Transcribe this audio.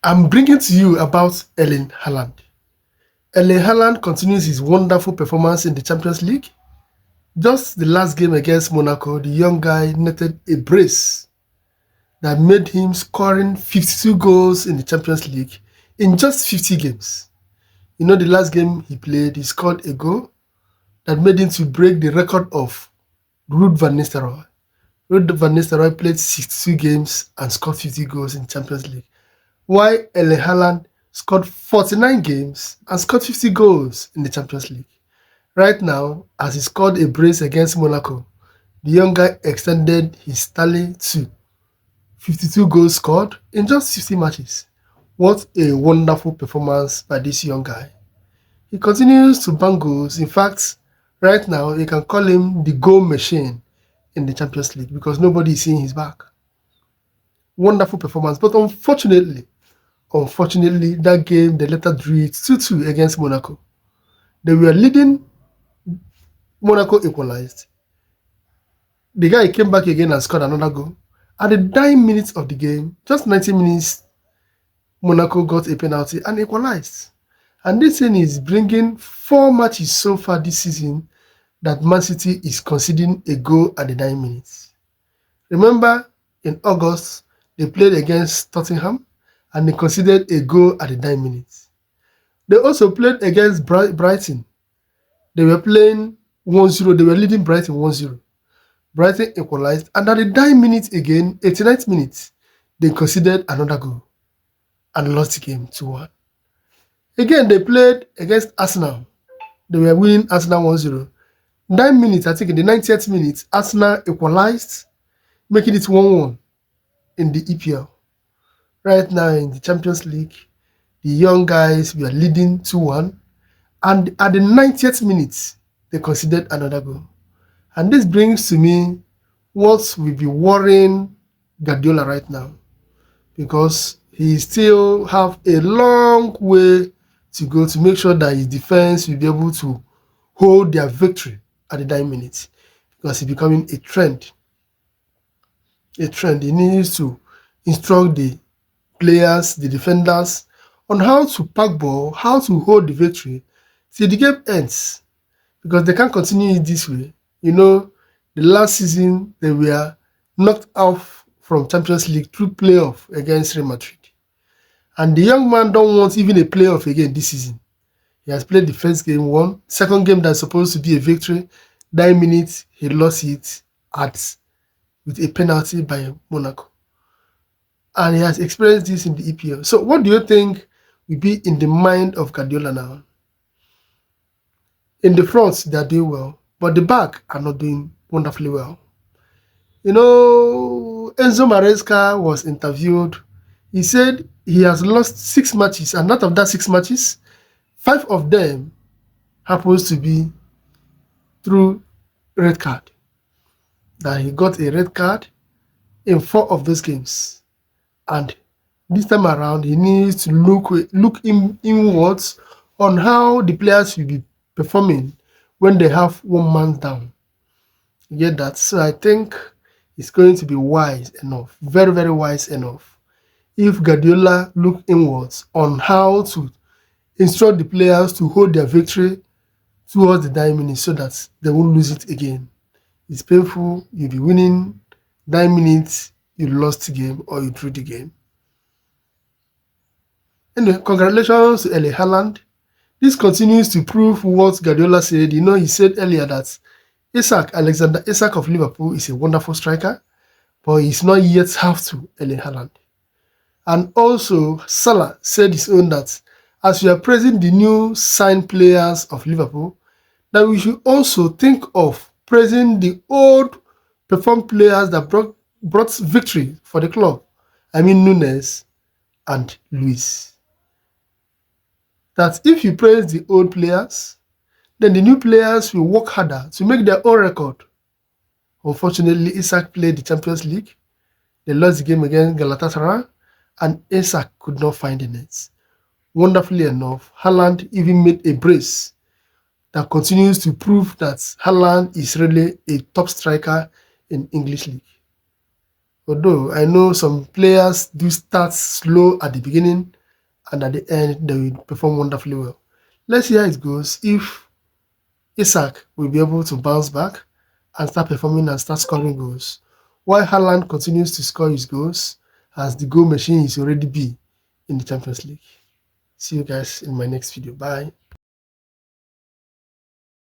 I'm bringing to you about Erling Haaland. Erling Haaland continues his wonderful performance in the Champions League. Just the last game against Monaco, the young guy netted a brace that made him scoring 52 goals in the Champions League in just 50 games. You know, the last game he played, he scored a goal that made him to break the record of Ruud van Nistelrooy. Ruud van Nistelrooy played 62 games and scored 50 goals in Champions League, while Erling Haaland scored 49 games and scored 50 goals in the Champions League. Right now, as he scored a brace against Monaco, the young guy extended his tally to 52 goals scored in just 50 matches. What a wonderful performance by this young guy. He continues to bang goals. In fact, right now, you can call him the goal machine in the Champions League because nobody is seeing his back. Wonderful performance. But unfortunately, that game, they later drew it 2-2 against Monaco. They were leading. Monaco equalized. The guy came back again and scored another goal. At the 9 minutes of the game, just 90 minutes, Monaco got a penalty and equalized. And this thing is bringing 4 matches so far this season that Man City is conceding a goal at the 9 minutes. Remember, in August, they played against Tottenham and they conceded a goal at the 9 minutes. They also played against Brighton. They were playing 1-0. They were leading Brighton 1-0. Brighton equalized, and at the 9 minutes again, 89th minute, they conceded another goal and lost the game 2-1. Again, they played against Arsenal. They were winning Arsenal 1-0. 9 minutes, I think in the 90th minute, Arsenal equalized, making it 1-1 in the EPL. Right now in the Champions League, the young guys were leading 2-1, and at the 90th minute, they conceded another goal. And this brings to me what will be worrying Guardiola right now, because he still have a long way to go to make sure that his defense will be able to hold their victory at the 9 minutes, because it's becoming a trend. He needs to instruct the players, the defenders, on how to pack ball, how to hold the victory till the game ends, because they can't continue it this way. You know, the last season they were knocked off from Champions League through playoff against Real Madrid. And the young man don't want even a playoff again this season. He has played the first game, won. Second game that's supposed to be a victory, 9 minutes, he lost it with a penalty by Monaco. And he has experienced this in the EPL. So what do you think will be in the mind of Guardiola now? In the front, they are doing well, but the back are not doing wonderfully well. You know, Enzo Maresca was interviewed. He said he has lost 6 matches, and out of that 6 matches, 5 of them happens to be through red card. That he got a red card in 4 of those games. And this time around, he needs to look inwards on how the players will be performing when they have one man down. You get that? So I think it's going to be wise enough, very, very wise enough, if Guardiola look inwards on how to instruct the players to hold their victory towards the 9 minutes so that they won't lose it again. It's painful. You'll be winning 9 minutes, you lost the game or you drew the game. Anyway, congratulations to Erling Haaland. This continues to prove what Guardiola said. You know, he said earlier that Alexander Isak of Liverpool is a wonderful striker, but he's not yet half to Erling Haaland. And also, Salah said his own that as we are praising the new signed players of Liverpool, that we should also think of praising the old performed players that brought victory for the club. I mean Nunes and Luis. That if you praise the old players, then the new players will work harder to make their own record. Unfortunately, Isak played the Champions League. They lost the game against Galatasaray, and Isak could not find the nets. Wonderfully enough, Haaland even made a brace that continues to prove that Haaland is really a top striker in English league. Although I know some players do start slow at the beginning and at the end they will perform wonderfully well. Let's see how it goes if Isak will be able to bounce back and start performing and start scoring goals, while Haaland continues to score his goals as the goal machine is already be in the Champions League. See you guys in my next video. Bye.